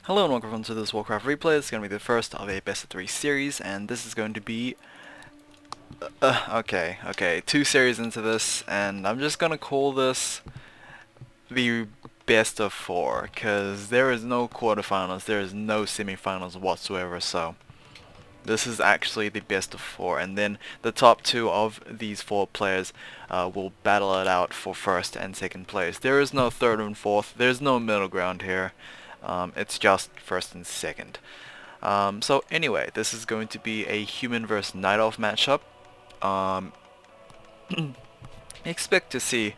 Hello and welcome to this Warcraft replay. It's going to be the first of a best of 3 series, and this is going to be okay, 2 series into this, and I'm just going to call this the best of 4 because there is no quarterfinals, there is no semifinals whatsoever, so this is actually the best of 4, and then the top 2 of these 4 players will battle it out for first and second place. There is no third and fourth, there's no middle ground here. It's just first and second. So anyway, this is going to be a human versus night elf matchup. Um, expect to see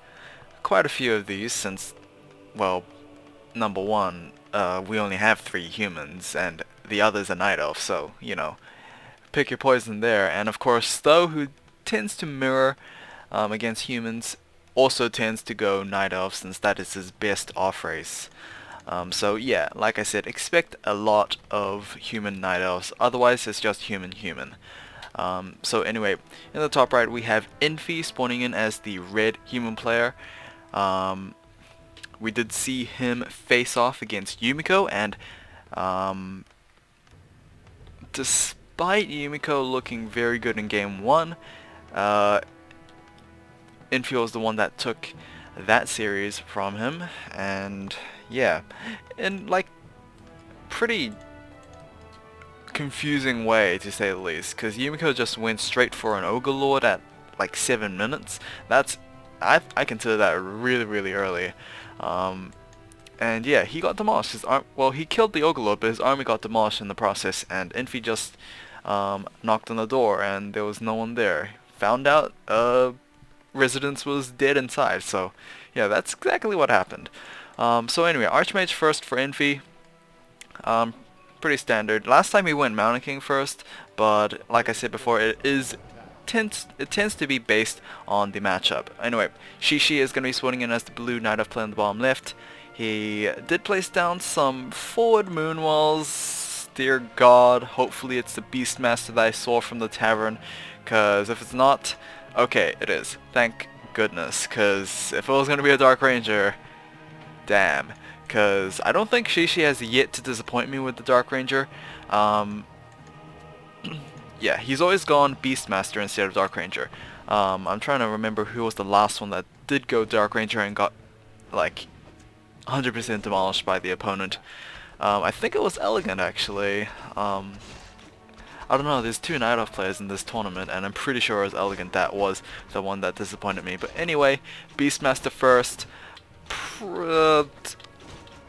quite a few of these since, well, number one, we only have 3 humans and the other's a night elf, so, you know, pick your poison there. And of course, Stowe, who tends to mirror against humans, also tends to go night elf since that is his best off race. So yeah, like I said, expect a lot of human night elves, otherwise it's just human. So anyway, in the top right we have Infi spawning in as the red human player. We did see him face off against Yumiko, and despite Yumiko looking very good in game 1, Infi was the one that took that series from him, and yeah, in like pretty confusing way to say the least, because Yumiko just went straight for an Ogre Lord at like 7 minutes. That's I consider that really early. And yeah, he got demolished. Well, he killed the Ogre Lord, but his army got demolished in the process, and Infi just knocked on the door and there was no one there. Found out residence was dead inside, so yeah, that's exactly what happened. So anyway, Archmage first for Infi. Pretty standard. Last time he went Mountain King first, but like I said before, it tends to be based on the matchup. Anyway, XiXi is going to be swooning in as the blue Knight of Play on the bottom left. He did place down some forward moon walls. Dear God, hopefully it's the Beastmaster that I saw from the tavern, because if it's not, okay, it is. Thank goodness, because if it was going to be a Dark Ranger, damn. Because I don't think XiXi has yet to disappoint me with the Dark Ranger. Yeah, he's always gone Beastmaster instead of Dark Ranger. I'm trying to remember who was the last one that did go Dark Ranger and got like 100% demolished by the opponent. I think it was Elegant actually. I don't know, there's 2 Night Elf players in this tournament, and I'm pretty sure it was Elegant that was the one that disappointed me. But anyway, Beastmaster first.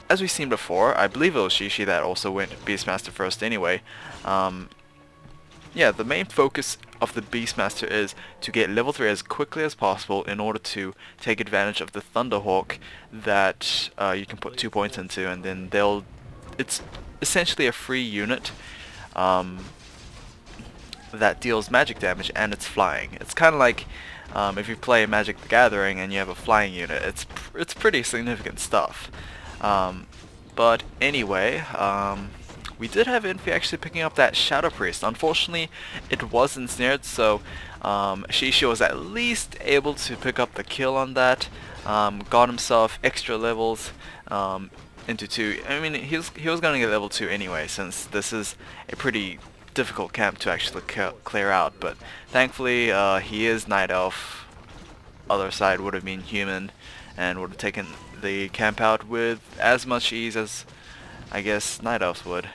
As we've seen before, I believe it was XiXi that also went Beastmaster first anyway. Yeah, the main focus of the Beastmaster is to get level 3 as quickly as possible in order to take advantage of the Thunderhawk that you can put 2 points into, and then it's essentially a free unit that deals magic damage and it's flying. It's kind of like if you play Magic the Gathering and you have a flying unit, it's pretty significant stuff. But anyway, we did have Infi actually picking up that Shadow Priest. Unfortunately, it was ensnared, so XiXi was at least able to pick up the kill on that. Got himself extra levels into 2. I mean, he was going to get level 2 anyway, since this is a pretty difficult camp to actually clear out. But thankfully, he is Night Elf. Other side would have been human, and would have taken the camp out with as much ease as I guess Night Elves would.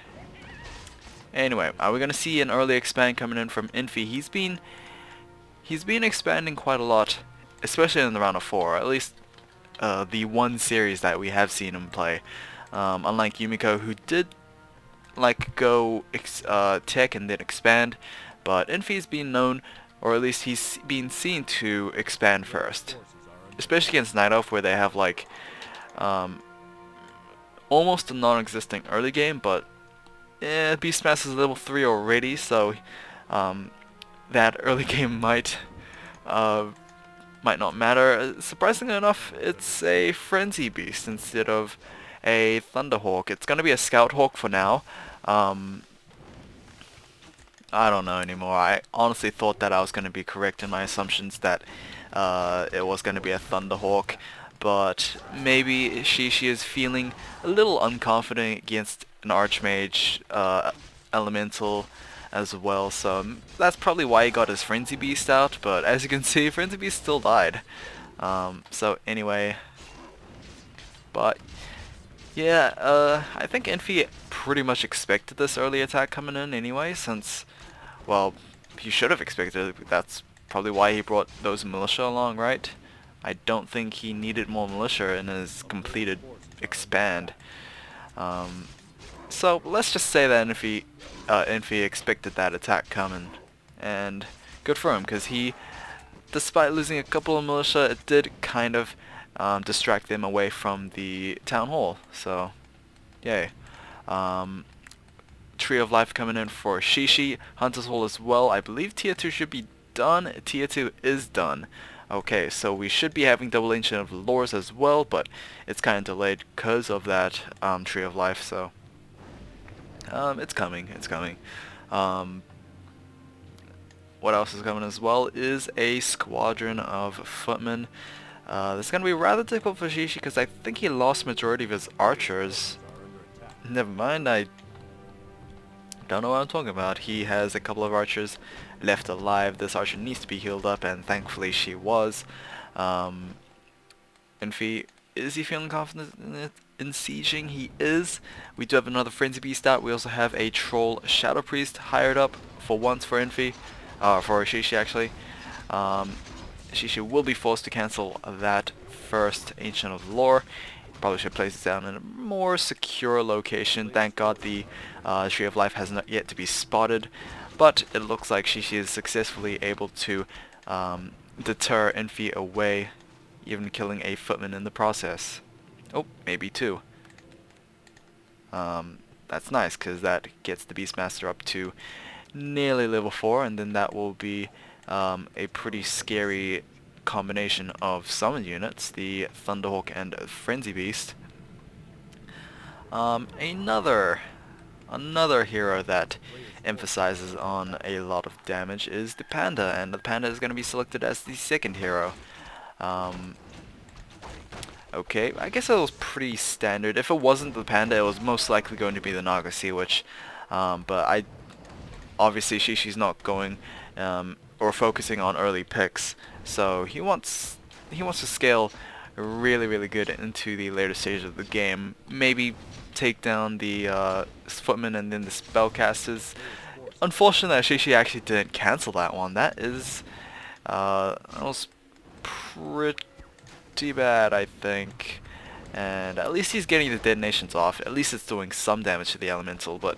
Anyway, are we gonna see an early expand coming in from Infi? He's been expanding quite a lot, especially in the round of 4. At least the one series that we have seen him play. Unlike Yumiko, who did like go tech and then expand, but Infi's been known, or at least he's been seen to expand first, especially against Night Elf, where they have like almost a non-existent early game, but Beastmaster is level 3 already, so that early game might not matter. Surprisingly enough, it's a Frenzy Beast instead of a Thunderhawk. It's gonna be a Scout Hawk for now. I don't know anymore. I honestly thought that I was gonna be correct in my assumptions that it was gonna be a Thunderhawk, but maybe XiXi is feeling a little unconfident against an Archmage Elemental as well, so that's probably why he got his Frenzy Beast out, but as you can see, Frenzy Beast still died. So anyway, but yeah, I think Infi pretty much expected this early attack coming in anyway, since, well, he should have expected it. That's probably why he brought those militia along, right? I don't think he needed more militia in his completed expand. So let's just say that Infi expected that attack coming, and good for him, because he, despite losing a couple of militia, it did kind of distract them away from the town hall. So, yay. Tree of Life coming in for XiXi. Hunter's Hall as well. I believe Tier 2 should be done. Tier 2 is done. Okay, so we should be having double Ancient of Lores as well, but it's kind of delayed because of that Tree of Life, so it's coming, it's coming. What else is coming as well is a squadron of footmen. This is going to be rather difficult for XiXi because I think he lost majority of his archers. Never mind, I don't know what I'm talking about. He has a couple of archers left alive. This archer needs to be healed up, and thankfully she was. Infi, is he feeling confident in sieging? He is. We do have another Frenzy Beast out. We also have a Troll Shadow Priest hired up for once for Infi. For XiXi actually. XiXi will be forced to cancel that first Ancient of Lore. Probably should place it down in a more secure location. Thank God the Tree of Life has not yet to be spotted, but it looks like XiXi is successfully able to deter Infi away, even killing a footman in the process. Oh, maybe two. That's nice, because that gets the Beastmaster up to nearly level 4, and then that will be a pretty scary combination of summon units, the Thunderhawk and Frenzy Beast. Another hero that emphasizes on a lot of damage is the Panda, and the Panda is going to be selected as the second hero. Okay, I guess it was pretty standard. If it wasn't the Panda, it was most likely going to be the Naga Sea Witch, but obviously XiXi's not going or focusing on early picks, so he wants to scale really good into the later stage of the game. Maybe take down the footmen and then the spellcasters. Unfortunately, XiXi actually didn't cancel that one. That was pretty bad, I think. And at least he's getting the detonations off. At least it's doing some damage to the elemental, but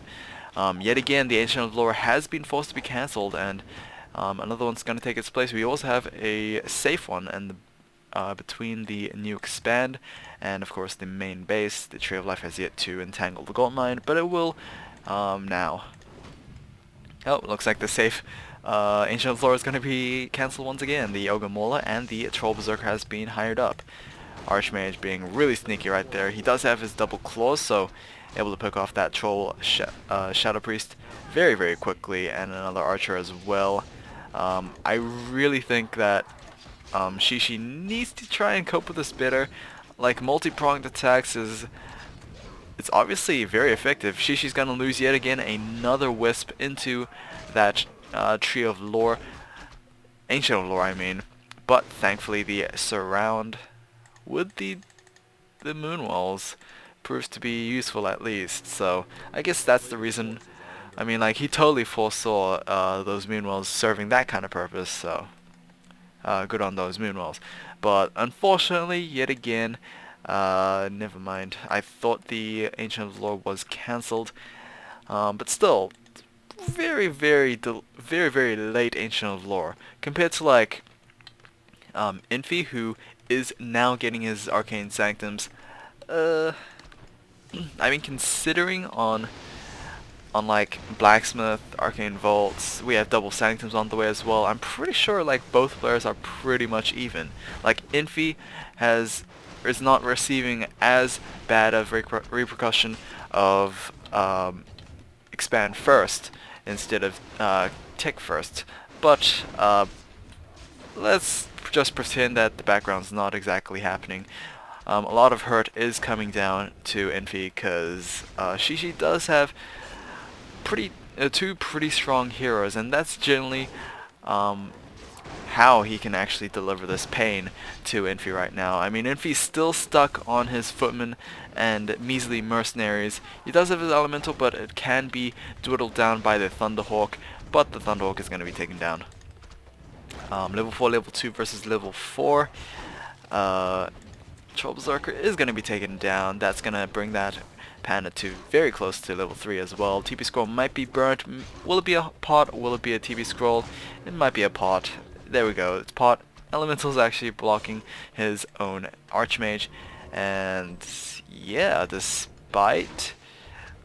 yet again, the Ancient of Lore has been forced to be cancelled, and another one's going to take its place. We also have a safe one, and between the new expand and, of course, the main base, the Tree of Life has yet to entangle the gold mine, but it will now. Oh, looks like the safe Ancient of Lore is going to be cancelled once again. The Ogre Mauler and the Troll Berserker has been hired up. Archmage being really sneaky right there. He does have his double claws, so able to pick off that Troll Shadow Priest very quickly, and another archer as well. I really think that XiXi needs to try and cope with this better. Like, multi-pronged attacks it's obviously very effective. XiXi's gonna lose yet again another wisp into that Tree of Lore, Ancient of Lore I mean, but thankfully the surround with the moon walls proves to be useful at least. So I guess that's the reason. I mean, like, he totally foresaw those moon walls serving that kind of purpose, so good on those moon walls. But unfortunately, yet again, never mind. I thought the Ancient of Lore was cancelled, but still, very late Ancient of Lore compared to, like, Infi, who is now getting his Arcane Sanctums. I mean, considering on like Blacksmith, Arcane Vaults, we have double Sanctums on the way as well. I'm pretty sure like both players are pretty much even. Like, Infi is not receiving as bad of repercussion of expand first instead of tech first, but let's just pretend that the background's not exactly happening. A lot of hurt is coming down to Infi because XiXi does have two pretty strong heroes, and that's generally um, how he can actually deliver this pain to Infi right now. I mean, Infi's still stuck on his footmen and measly mercenaries. He does have his elemental, but it can be dwindled down by the Thunderhawk, but the Thunderhawk is going to be taken down. Level 4, level 2 versus level 4. Troll Berserker is going to be taken down. That's going to bring that Panda to very close to level 3 as well. TP Scroll might be burnt. Will it be a pot? Will it be a TP Scroll? It might be a pot. There we go. It's pot. Elemental's actually blocking his own Archmage. And yeah, despite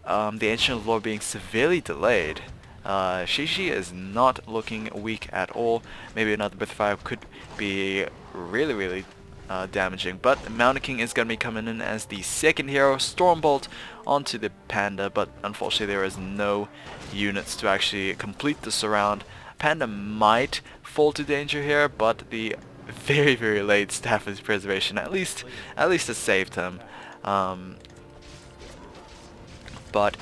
the Ancient Lore being severely delayed, XiXi is not looking weak at all. Maybe another Breath of Fire could be really damaging, but Mountain King is going to be coming in as the second hero. Stormbolt onto the Panda, but unfortunately there is no units to actually complete the surround. Panda might fall to danger here, but the very late Staff of Preservation at least has saved him. But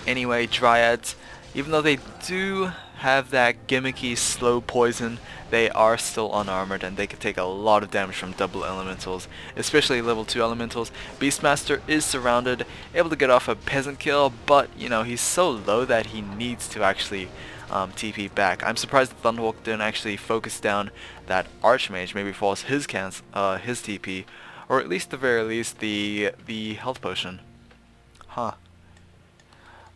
anyway, Dryads, even though they do have that gimmicky slow poison, they are still unarmored and they can take a lot of damage from double elementals, especially level 2 elementals. Beastmaster is surrounded, able to get off a peasant kill, but you know, he's so low that he needs to actually TP back. I'm surprised the Thunderhawk didn't actually focus down that Archmage, maybe force his TP, or at least the very least the health potion. Huh.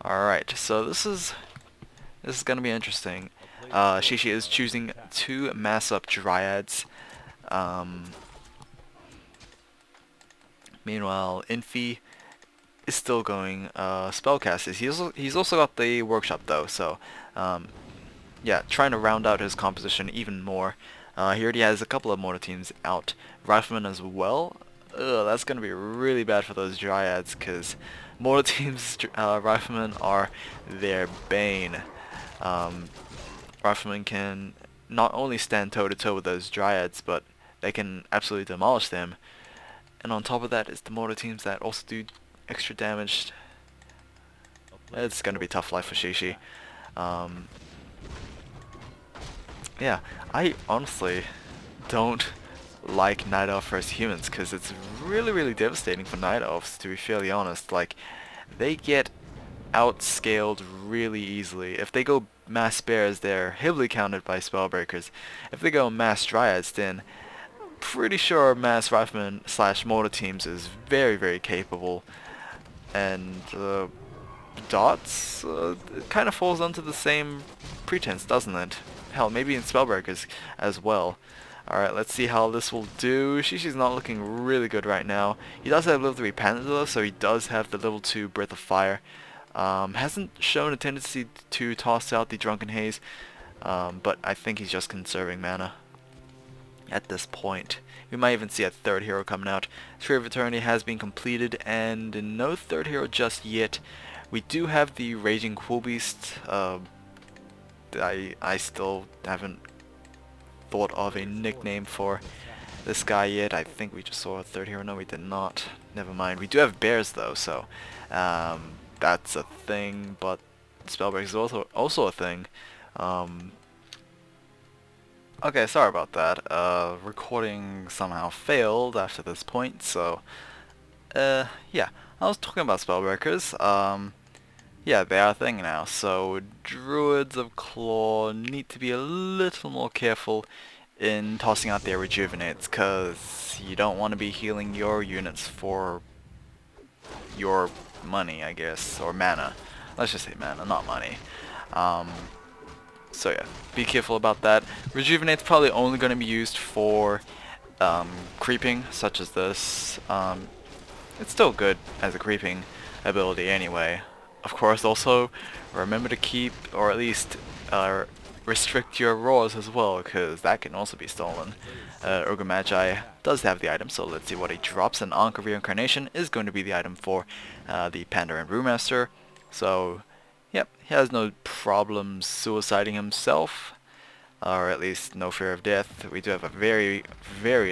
Alright, so this is gonna be interesting. XiXi is choosing to mass up Dryads. Meanwhile, Infi is still going spellcasters. He's also got the workshop though, so yeah, trying to round out his composition even more. He already has a couple of mortar teams out. Rifleman as well. That's gonna be really bad for those Dryads, because mortar teams Riflemen are their bane. Riflemen can not only stand toe to toe with those Dryads, but they can absolutely demolish them. And on top of that is the mortar teams that also do extra damage. It's gonna be tough life for XiXi. Yeah, I honestly don't like Night Elf versus humans, because it's really devastating for Night Elves, to be fairly honest. Like, they get outscaled really easily. If they go mass bears, they're heavily countered by spellbreakers. If they go mass dryads, then pretty sure mass rifleman / mortar teams is very capable. And dots, it kind of falls under the same pretense, doesn't it? Hell, maybe in spellbreakers as well. Alright, let's see how this will do. XiXi's not looking really good right now. He does have level 3 Panda though, so he does have the level 2 Breath of Fire. Hasn't shown a tendency to toss out the Drunken Haze, but I think he's just conserving mana at this point. We might even see a third hero coming out. Tree of Eternity has been completed, and no third hero just yet. We do have the Raging Quillbeast. I still haven't thought of a nickname for this guy yet. I think we just saw a third hero. No, we did not. Never mind. We do have bears though, so that's a thing. But Spellbreak is also a thing. Okay, sorry about that. Recording somehow failed after this point. So yeah, I was talking about Spellbreakers. Yeah, they are a thing now, so Druids of Claw need to be a little more careful in tossing out their rejuvenates, because you don't want to be healing your units for your money, I guess, or mana. Let's just say mana, not money. So yeah, be careful about that. Rejuvenate's probably only going to be used for creeping, such as this. It's still good as a creeping ability anyway. Of course, also remember to keep, or at least restrict your roars as well, because that can also be stolen. Ogre Magi does have the item, so let's see what he drops. An Ankh of Reincarnation is going to be the item for the Panda and Brewmaster. So, yep, he has no problem suiciding himself, or at least no fear of death. We do have a very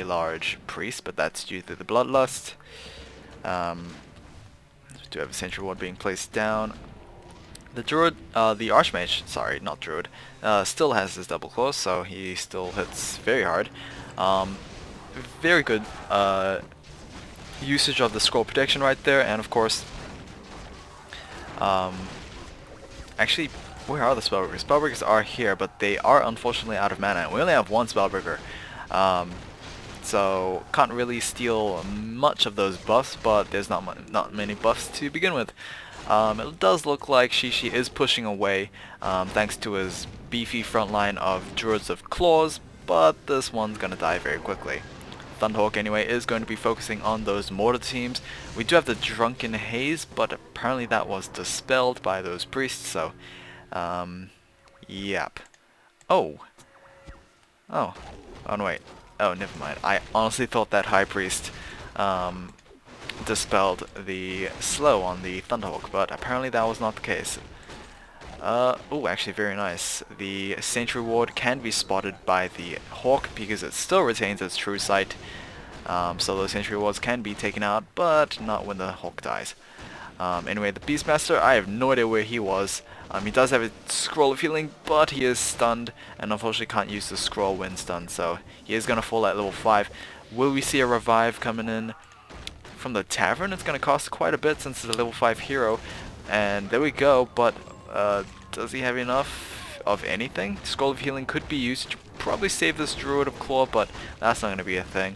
large priest, but that's due to the Bloodlust. We do have a sentry ward being placed down. The druid, the archmage, sorry, not druid, still has his double claws, so he still hits very hard. Very good usage of the scroll protection right there, and of course, actually, where are the spellbreakers? Spellbreakers are here, but they are unfortunately out of mana. We only have one spellbreaker, so can't really steal much of those buffs, but there's not many buffs to begin with. It does look like XiXi is pushing away, thanks to his beefy front line of Druids of Claws, but this one's gonna die very quickly. Thunderhawk anyway is going to be focusing on those mortar teams. We do have the Drunken Haze, but apparently that was dispelled by those priests, so yep. Oh no, wait. Oh, never mind. I honestly thought that High Priest dispelled the slow on the Thunderhawk, but apparently that was not the case. Oh, actually very nice. The Sentry Ward can be spotted by the Hawk because it still retains its true sight. So those Sentry Wards can be taken out, but not when the Hawk dies. Anyway, the Beastmaster, I have no idea where he was. He does have a scroll of healing, but he is stunned, and unfortunately can't use the scroll when stunned, so he is going to fall at level 5. Will we see a revive coming in from the tavern? It's going to cost quite a bit since it's a level 5 hero, and there we go, but does he have enough of anything? Scroll of healing could be used to probably save this Druid of Claw, but that's not going to be a thing.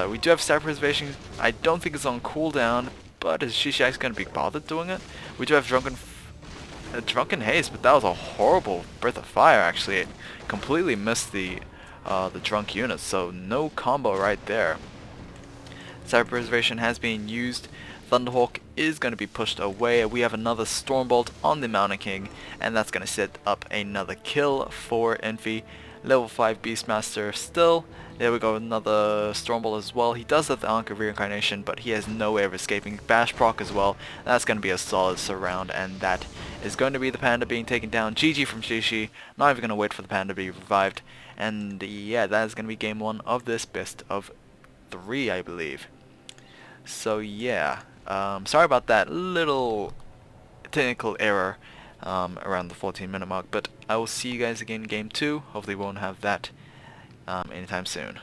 We do have Stat Preservation. I don't think it's on cooldown, but is XiXi going to be bothered doing it? We do have Drunken Haze, but that was a horrible Breath of Fire actually. It completely missed the drunk units, so no combo right there. Stat Preservation has been used. Thunderhawk is going to be pushed away. We have another Stormbolt on the Mountain King, and that's going to set up another kill for Infi. Level 5 Beastmaster still. There we go, another Stormbolt as well. He does have the Ankh of Reincarnation, but he has no way of escaping. Bash proc as well. That's going to be a solid surround, and that is going to be the Panda being taken down. GG from XiXi. Not even going to wait for the Panda to be revived. And yeah, that is going to be game 1 of this best of 3, I believe. So yeah, sorry about that little technical error around the 14-minute mark, but I will see you guys again in game 2. Hopefully we won't have that anytime soon.